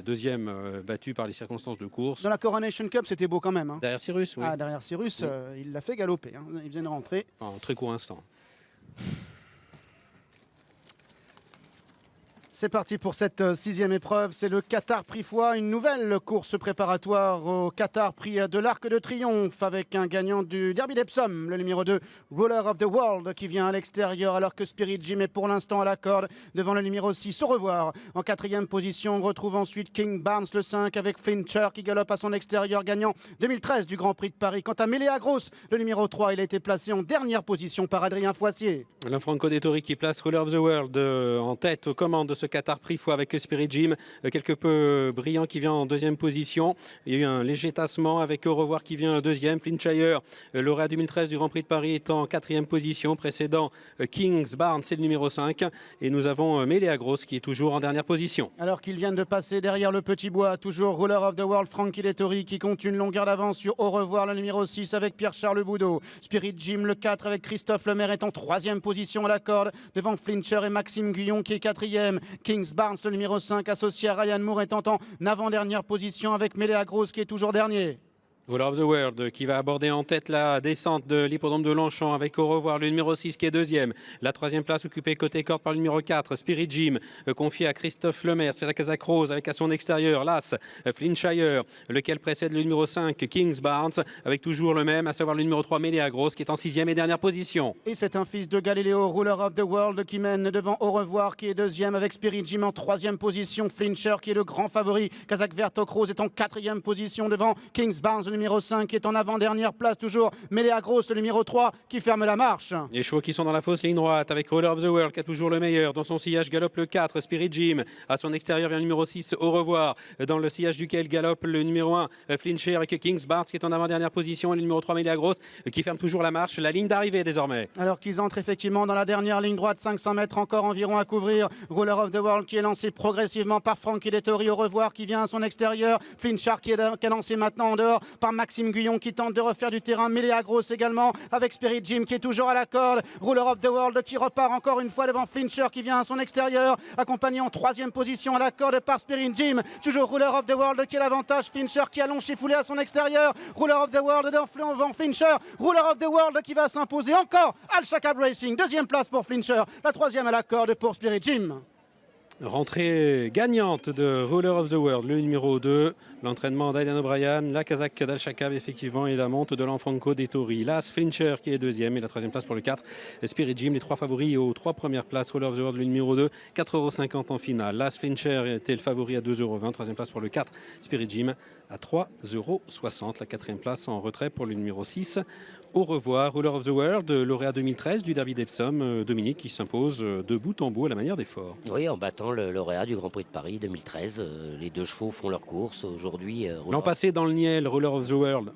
deuxième battu par les circonstances de course. Dans la Coronation Cup, c'était beau quand même. Hein. Derrière Cyrus, oui. Ah, derrière Cyrus, Oui. il l'a fait galoper. Hein. Il vient de rentrer. En très court instant. C'est parti pour cette sixième épreuve. C'est le Qatar Prix Foix, une nouvelle course préparatoire au Qatar Prix de l'Arc de Triomphe avec un gagnant du Derby d'Epsom, le numéro 2, Ruler of the World, qui vient à l'extérieur alors que Spirit Jim est pour l'instant à la corde devant le numéro 6. Au revoir. En quatrième position, on retrouve ensuite King Barnes, le 5, avec Fincher qui galope à son extérieur, gagnant 2013 du Grand Prix de Paris. Quant à Melea Gross, le numéro 3, il a été placé en dernière position par Adrien Foissier. Le Franco Dettori qui place Ruler of the World en tête aux commandes de ce Qatar Prix Foix avec Spirit Jim, quelque peu brillant, qui vient en deuxième position. Il y a eu un léger tassement avec Au revoir qui vient deuxième. Flintshire, lauréat 2013 du Grand Prix de Paris, est en quatrième position, précédant Kings Barnes, c'est le numéro 5. Et nous avons Melea Gross qui est toujours en dernière position. Alors qu'ils viennent de passer derrière le petit bois, toujours Ruler of the World, Frankie Dettori qui compte une longueur d'avance sur Au revoir, le numéro 6 avec Pierre-Charles Boudot. Spirit Jim, le 4 avec Christophe Lemaire, est en troisième position à la corde devant Flincher et Maxime Guyon qui est quatrième. Kings Barnes, le numéro 5, associé à Ryan Moore, est en avant-dernière position avec Melea Gross qui est toujours dernier. Ruler of the World qui va aborder en tête la descente de l'hippodrome de Longchamp avec Au revoir, le numéro 6 qui est deuxième. La troisième place occupée côté corde par le numéro 4, Spirit Jim, confié à Christophe Lemaire. C'est la Kazakh Rose avec à son extérieur l'As, Flintshire, lequel précède le numéro 5, Kings Barnes, avec toujours le même, à savoir le numéro 3, Melea Gross, qui est en sixième et dernière position. Et c'est un fils de Galileo, Ruler of the World, qui mène devant Au revoir, qui est deuxième avec Spirit Jim en troisième position. Flincher, qui est le grand favori. Kazakh Vertok Rose est en quatrième position devant Kings Barnes, le numéro 5, qui est en avant-dernière place. Toujours Melea Gross, le numéro 3, qui ferme la marche. Les chevaux qui sont dans la fausse ligne droite avec Ruler of the World qui a toujours le meilleur. Dans son sillage galope le 4, Spirit Jim. À son extérieur vient le numéro 6, Au revoir. Dans le sillage duquel galope le numéro 1, Flincher, avec Kings Barnes qui est en avant-dernière position. Et le numéro 3, Melea Gross, qui ferme toujours la marche. La ligne d'arrivée désormais. Alors qu'ils entrent effectivement dans la dernière ligne droite, 500 mètres encore environ à couvrir. Ruler of the World qui est lancé progressivement par Frankie Dettori. Au revoir qui vient à son extérieur. Flincher qui est lancé maintenant en dehors par Maxime Guyon qui tente de refaire du terrain. Melea Gross également avec Spirit Jim qui est toujours à la corde. Ruler of the World qui repart encore une fois devant Flincher qui vient à son extérieur, accompagné en troisième position à la corde par Spirit Jim. Toujours Ruler of the World qui est l'avantage. Flincher qui allonge chifoulé à son extérieur. Ruler of the World devant Flincher. Ruler of the World qui va s'imposer encore. Al Shakab Racing, deuxième place pour Flincher. La troisième à la corde pour Spirit Jim. Rentrée gagnante de Ruler of the World, le numéro 2. L'entraînement d'Aidan O'Brien, la Kazakh d'Al Shakab effectivement et la monte de l'Enfranco Dettori. L'As Flincher qui est deuxième et la troisième place pour le 4. Spirit Jim, les trois favoris aux trois premières places. Ruler of the World, le numéro 2, 4,50 € en finale. L'As Flincher était le favori à 2,20 €. Troisième place pour le 4. Spirit Jim à 3,60 €. La quatrième place en retrait pour le numéro 6. Au revoir, Ruler of the World, lauréat 2013 du Derby d'Epsom, Dominique, qui s'impose de bout en bout à la manière des forts. Oui, en battant le lauréat du Grand Prix de Paris 2013. Les deux chevaux font leur course aujourd'hui. L'an passé dans le Niel, Ruler of the World